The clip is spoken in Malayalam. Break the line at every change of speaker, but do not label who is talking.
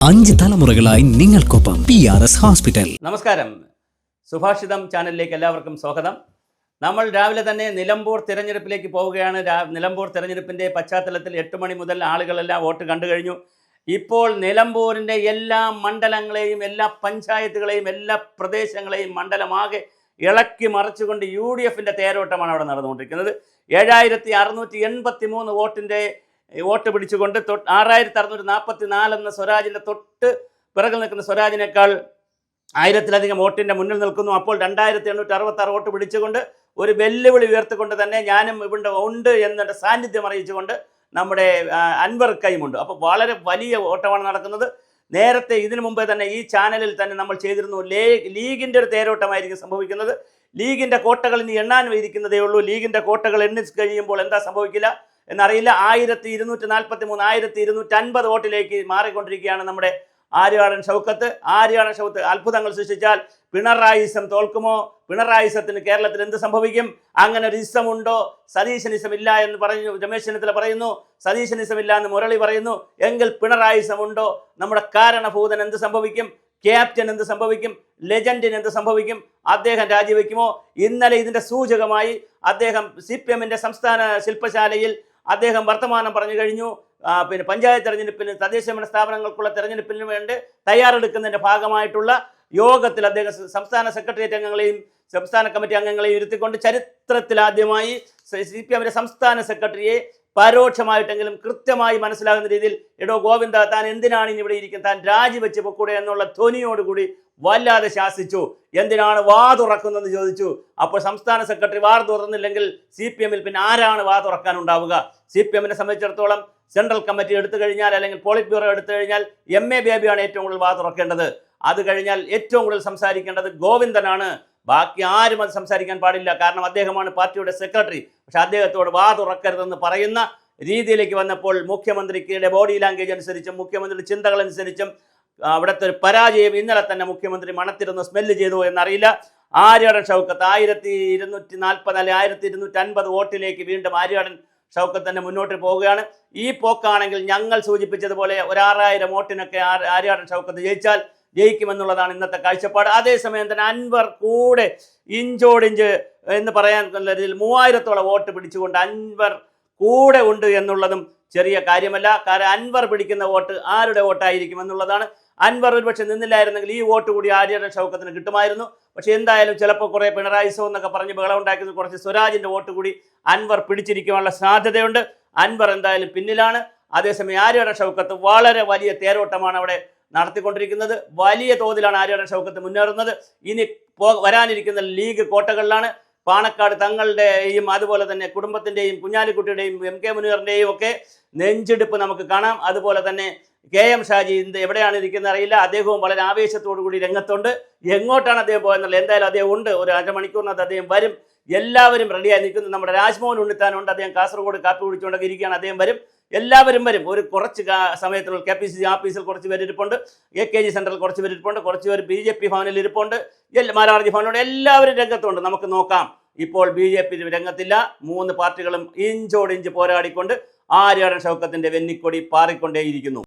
5 തലമുറകളായി നിങ്ങൾക്കൊപ്പം PRS ഹോസ്പിറ്റൽ.
നമസ്കാരം, സുഭാഷിതം ചാനലിലേക്ക് എല്ലാവർക്കും സ്വാഗതം. നമ്മൾ രാവിലെ തന്നെ നിലമ്പൂർ തിരഞ്ഞെടുപ്പിലേക്ക് പോവുകയാണ്. നിലമ്പൂർ തിരഞ്ഞെടുപ്പിൻ്റെ പശ്ചാത്തലത്തിൽ 8 മണി മുതൽ ആളുകളെല്ലാം വോട്ട് കണ്ടു കഴിഞ്ഞു. ഇപ്പോൾ നിലമ്പൂരിൻ്റെ എല്ലാ മണ്ഡലങ്ങളെയും, എല്ലാ പഞ്ചായത്തുകളെയും, എല്ലാ പ്രദേശങ്ങളെയും മണ്ഡലമാകെ ഇളക്കി മറിച്ചുകൊണ്ട് UDFൻ്റെ തേരോട്ടമാണ് അവിടെ നടന്നുകൊണ്ടിരിക്കുന്നത്. 7683 വോട്ട് പിടിച്ചുകൊണ്ട് 6644 എന്ന സ്വരാജിൻ്റെ തൊട്ട് പിറകിൽ നിൽക്കുന്ന സ്വരാജിനേക്കാൾ 1000-ലധികം വോട്ടിൻ്റെ മുന്നിൽ നിൽക്കുന്നു. അപ്പോൾ 2866 വോട്ട് പിടിച്ചുകൊണ്ട് ഒരു വെല്ലുവിളി ഉയർത്തിക്കൊണ്ട് തന്നെ ഞാനും ഇവിടെ ഉണ്ട് എന്നൊരു സാന്നിധ്യം അറിയിച്ചുകൊണ്ട് നമ്മുടെ അൻവർ കൈമുണ്ട്. അപ്പോൾ വളരെ വലിയ ഓട്ടമാണ് നടക്കുന്നത്. നേരത്തെ ഇതിനു മുമ്പേ തന്നെ ഈ ചാനലിൽ തന്നെ നമ്മൾ ചെയ്തിരുന്നു. ലീഗിൻ്റെ ഒരു തേരോട്ടമായിരിക്കും സംഭവിക്കുന്നത്. ലീഗിൻ്റെ കോട്ടകൾ ഇനി എണ്ണാൻ ഇരിക്കുന്നതേ ഉള്ളൂ. ലീഗിൻ്റെ കോട്ടകൾ എണ്ണി കഴിയുമ്പോൾ എന്താ സംഭവിക്കില്ല എന്നറിയില്ല. 1243, 1250 വോട്ടിലേക്ക് മാറിക്കൊണ്ടിരിക്കുകയാണ് നമ്മുടെ ആര്യാടൻ ഷൗക്കത്ത്. അത്ഭുതങ്ങൾ സൃഷ്ടിച്ചാൽ പിണറായിസം തോൽക്കുമോ? പിണറായിസത്തിന് കേരളത്തിൽ എന്ത് സംഭവിക്കും? അങ്ങനെ ഒരു ഇസമുണ്ടോ? സതീശനിസം ഇല്ല എന്ന് പറഞ്ഞു രമേശ് ചെന്നിത്തല പറയുന്നു. സതീശനിസം ഇല്ല എന്ന് മുരളി പറയുന്നു. എങ്കിൽ പിണറായിസം ഉണ്ടോ? നമ്മുടെ കാരണഭൂതൻ എന്ത് സംഭവിക്കും? ക്യാപ്റ്റൻ എന്ത് സംഭവിക്കും? ലെജൻഡിന് എന്ത് സംഭവിക്കും? അദ്ദേഹം രാജിവെക്കുമോ? ഇന്നലെ ഇതിൻ്റെ സൂചകമായി അദ്ദേഹം CPMൻ്റെ സംസ്ഥാന ശില്പശാലയിൽ അദ്ദേഹം വർത്തമാനം പറഞ്ഞു കഴിഞ്ഞു. പിന്നെ പഞ്ചായത്ത് തെരഞ്ഞെടുപ്പിന്, തദ്ദേശഭരണ സ്ഥാപനങ്ങൾക്കുള്ള തെരഞ്ഞെടുപ്പിന് വേണ്ടി തയ്യാറെടുക്കുന്നതിൻ്റെ ഭാഗമായിട്ടുള്ള യോഗത്തിൽ അദ്ദേഹം സംസ്ഥാന സെക്രട്ടേറിയറ്റ് അംഗങ്ങളെയും സംസ്ഥാന കമ്മിറ്റി അംഗങ്ങളെയും ഇരുത്തിക്കൊണ്ട് ചരിത്രത്തിലാദ്യമായി CPMൻ്റെ സംസ്ഥാന സെക്രട്ടറിയെ പരോക്ഷമായിട്ടെങ്കിലും കൃത്യമായി മനസ്സിലാകുന്ന രീതിയിൽ, എടോ ഗോവിന്ദ, താൻ എന്തിനാണ് ഇനി ഇവിടെ ഇരിക്കുന്നത്? താൻ രാജിവെച്ച് പൊക്കൂടെ എന്നുള്ള ധ്വനിയോടുകൂടി വല്ലാതെ ശാസിച്ചു. എന്തിനാണ് വാ തുറക്കുന്നതെന്ന് ചോദിച്ചു. അപ്പോൾ സംസ്ഥാന സെക്രട്ടറി വാ തുറന്നില്ലെങ്കിൽ CPMൽ പിന്നെ ആരാണ് വാ തുറക്കാനുണ്ടാവുക? CPMനെ സംബന്ധിച്ചിടത്തോളം സെൻട്രൽ കമ്മിറ്റി എടുത്തു കഴിഞ്ഞാൽ, അല്ലെങ്കിൽ പോളിറ്റ് ബ്യൂറോ എടുത്തു കഴിഞ്ഞാൽ MA ബേബിയാണ് ഏറ്റവും കൂടുതൽ വാ തുറക്കേണ്ടത്. അത് കഴിഞ്ഞാൽ ഏറ്റവും കൂടുതൽ സംസാരിക്കേണ്ടത് ഗോവിന്ദനാണ്. ബാക്കി ആരും അത് സംസാരിക്കാൻ പാടില്ല. കാരണം അദ്ദേഹമാണ് പാർട്ടിയുടെ സെക്രട്ടറി. പക്ഷെ അദ്ദേഹത്തോട് വാ തുറക്കരുതെന്ന് പറയുന്ന രീതിയിലേക്ക് വന്നപ്പോൾ മുഖ്യമന്ത്രിയുടെ ബോഡി ലാംഗ്വേജ് അനുസരിച്ചും മുഖ്യമന്ത്രിയുടെ ചിന്തകൾ അനുസരിച്ചും അവിടുത്തെ ഒരു പരാജയം ഇന്നലെ തന്നെ മുഖ്യമന്ത്രി മണത്തിരുന്ന് സ്മെല്ല് ചെയ്തു എന്നറിയില്ല. ആര്യാടൻ ഷൗക്കത്ത് 1240 അല്ലെങ്കിൽ 1250 വോട്ടിലേക്ക് വീണ്ടും ആര്യാടൻ ഷൗക്കത്ത് തന്നെ മുന്നോട്ട് പോവുകയാണ്. ഈ പോക്കാണെങ്കിൽ ഞങ്ങൾ സൂചിപ്പിച്ചതുപോലെ 6000 വോട്ടിനൊക്കെ ആര്യാടൻ ഷൗക്കത്ത് ജയിക്കുമെന്നുള്ളതാണ് ഇന്നത്തെ കാഴ്ചപ്പാട്. അതേസമയം തന്നെ അൻവർ കൂടെ ഇഞ്ചോടിഞ്ച് എന്ന് പറയാൻ രീതിയിൽ 3000-ഓളം വോട്ട് പിടിച്ചുകൊണ്ട് അൻവർ കൂടെ ഉണ്ട് എന്നുള്ളതും ചെറിയ കാര്യമല്ല. കാരണം അൻവർ പിടിക്കുന്ന വോട്ട് ആരുടെ വോട്ടായിരിക്കും എന്നുള്ളതാണ്. അൻവർ ഒരുപക്ഷെ നിന്നില്ലായിരുന്നെങ്കിൽ ഈ വോട്ട് കൂടി ആര്യാടൻ ഷൗക്കത്തിന് കിട്ടുമായിരുന്നു. പക്ഷെ എന്തായാലും ചിലപ്പോൾ കുറേ പിണറായിസോ എന്നൊക്കെ പറഞ്ഞ് ബഹളം ഉണ്ടാക്കുന്ന കുറച്ച് സ്വരാജിൻ്റെ വോട്ട് കൂടി അൻവർ പിടിച്ചിരിക്കാനുള്ള സാധ്യതയുണ്ട്. അൻവർ എന്തായാലും പിന്നിലാണ്. അതേസമയം ആര്യാടൻ ഷൗക്കത്ത് വളരെ വലിയ തേരോട്ടമാണ് അവിടെ നടത്തിക്കൊണ്ടിരിക്കുന്നത്. വലിയ തോതിലാണ് ആര്യാടൻ ഷൗക്കത്ത് മുന്നേറുന്നത്. ഇനി വരാനിരിക്കുന്ന ലീഗ് കോട്ടകളിലാണ്. പാണക്കാട് തങ്ങളുടെയും അതുപോലെ തന്നെ കുടുംബത്തിൻ്റെയും കുഞ്ഞാലിക്കുട്ടിയുടെയും MK മുനീറിൻ്റെയും ഒക്കെ നെഞ്ചെടുപ്പ് നമുക്ക് കാണാം. അതുപോലെ തന്നെ KM ഷാജി എവിടെയാണ് ഇരിക്കുന്നത് അറിയില്ല. അദ്ദേഹവും വളരെ ആവേശത്തോടു കൂടി രംഗത്തുണ്ട്. എങ്ങോട്ടാണ് അദ്ദേഹം പോയെന്നുള്ളത് എന്തായാലും അദ്ദേഹം ഉണ്ട്. ഒരു 2 മണിക്കൂറിനകത്ത് അദ്ദേഹം വരും. എല്ലാവരും റെഡിയായി നിൽക്കുന്നു. നമ്മുടെ രാജ്മോഹൻ ഉണ്ണിത്താനുണ്ട്. അദ്ദേഹം കാസർഗോഡ് കാപ്പി കുടിച്ചുകൊണ്ടൊക്കെ ഇരിക്കുകയാണ്. അദ്ദേഹം വരും. എല്ലാവരും വരും. ഒരു കുറച്ച് സമയത്തിനുള്ള KPCC ഓഫീസിൽ കുറച്ച് പേര് ഇരിപ്പുണ്ട്. AKG സെൻറ്ററിൽ കുറച്ച് പേര് ഇരിപ്പുണ്ട്. കുറച്ച് പേര് BJP ഭവനിൽ ഇരിപ്പുണ്ട്. മാരാർജി ഭവനിലുണ്ട്. എല്ലാവരും രംഗത്തുണ്ട്. നമുക്ക് നോക്കാം. ഇപ്പോൾ BJP രംഗത്തില്ല. 3 പാർട്ടികളും ഇഞ്ചോടിഞ്ച് പോരാടിക്കൊണ്ട് ആര്യാടൻ ഷൗക്കത്തിൻ്റെ വെന്നിക്കൊടി പാറിക്കൊണ്ടേയിരിക്കുന്നു.